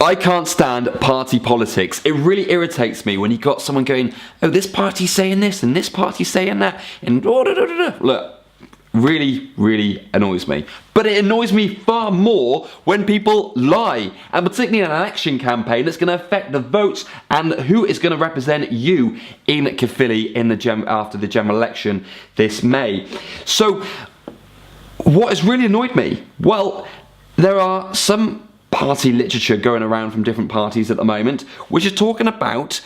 I can't stand party politics. It really irritates me when you got someone going, oh, this party's saying this and this party's saying that, and look, really annoys me. But it annoys me far more when people lie, and particularly in an election campaign that's going to affect the votes and who is going to represent you in Caerphilly after the general election this May. So, what has really annoyed me? Well, there are some party literature going around from different parties at the moment, which is talking about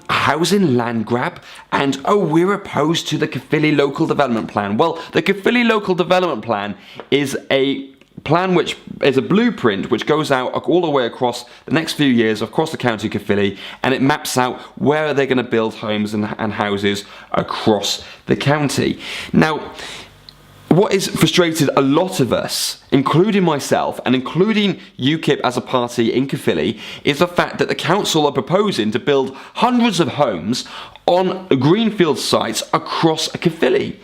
housing land grab and, oh, we're opposed to the Caerphilly Local Development Plan. Well, the Caerphilly Local Development Plan is a plan which is a blueprint which goes out all the way across the next few years across the county of Caerphilly, and it maps out where they're going to build homes and houses across the county. Now, what has frustrated a lot of us, including myself and including UKIP as a party in Caerphilly, is the fact that the council are proposing to build hundreds of homes on greenfield sites across Caerphilly.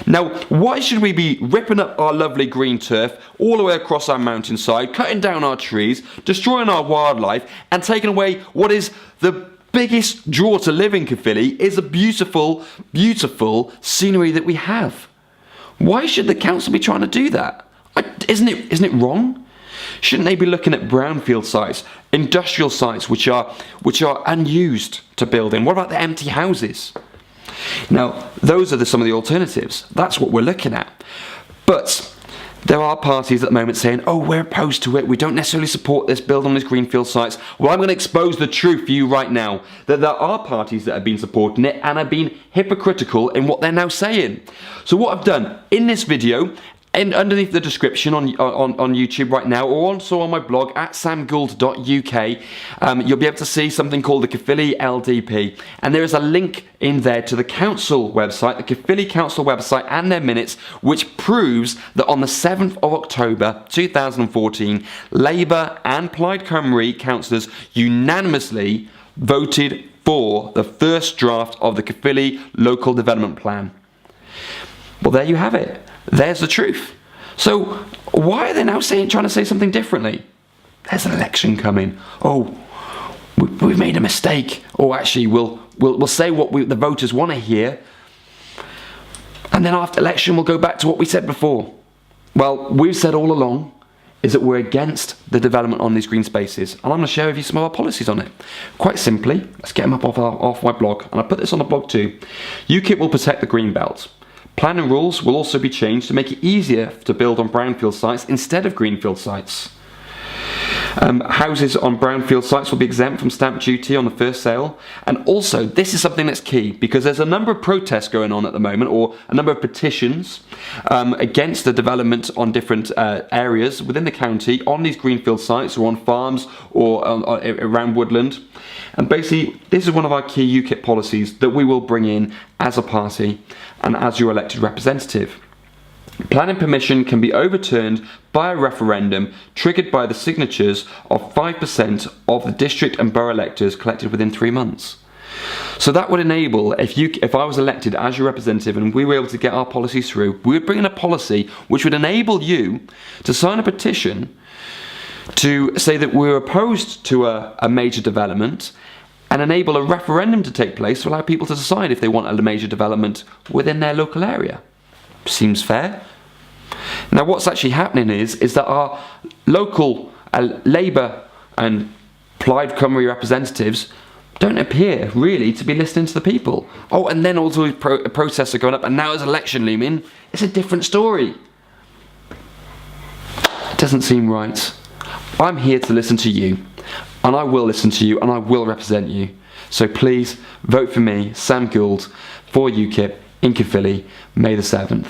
Now, why should we be ripping up our lovely green turf all the way across our mountainside, cutting down our trees, destroying our wildlife, and taking away what is the biggest draw to live in Caerphilly, is the beautiful scenery that we have? Why should the council be trying to do that? Isn't it wrong? Shouldn't they be looking at brownfield sites, industrial sites which are unused to build in? What about the empty houses? Now, those are some of the alternatives. That's what we're looking at. But there are parties at the moment saying, oh, we're opposed to it, we don't necessarily support this build on these greenfield sites. Well, I'm going to expose the truth for you right now, that there are parties that have been supporting it and have been hypocritical in what they're now saying. So what I've done in this video, and underneath the description on YouTube right now, or also on my blog at samgould.uk, you'll be able to see something called the Caerphilly LDP, and there is a link in there to the council website, the Caerphilly Council website, and their minutes, which proves that on the 7th of October 2014, Labour and Plaid Cymru councillors unanimously voted for the first draft of the Caerphilly Local Development Plan. Well, there you have it. There's the truth. So why are they now trying to say something differently? There's an election coming. Oh, we've made a mistake. Or actually, we'll say what the voters want to hear, and then after election, we'll go back to what we said before. Well, we've said all along is that we're against the development on these green spaces, and I'm going to share with you some of our policies on it. Quite simply, let's get them up off my blog, and I put this on the blog too. UKIP will protect the green belt. Planning rules will also be changed to make it easier to build on brownfield sites instead of greenfield sites. Houses on brownfield sites will be exempt from stamp duty on the first sale, and also this is something that's key because there's a number of protests going on at the moment, or a number of petitions against the development on different areas within the county on these greenfield sites or on farms or around woodland. And basically this is one of our key UKIP policies that we will bring in as a party and as your elected representative. Planning permission can be overturned by a referendum triggered by the signatures of 5% of the district and borough electors collected within 3 months. So that would enable, if I was elected as your representative and we were able to get our policies through, we would bring in a policy which would enable you to sign a petition to say that we're opposed to a major development, and enable a referendum to take place to allow people to decide if they want a major development within their local area. Seems fair. Now what's actually happening is that our local Labour and Plaid Cymru representatives don't appear really to be listening to the people. Oh, and then also protests are going up, and now there's election looming. It's a different story. It doesn't seem right. I'm here to listen to you, and I will listen to you, and I will represent you. So please vote for me, Sam Gould, for UKIP in Caerphilly, May the 7th.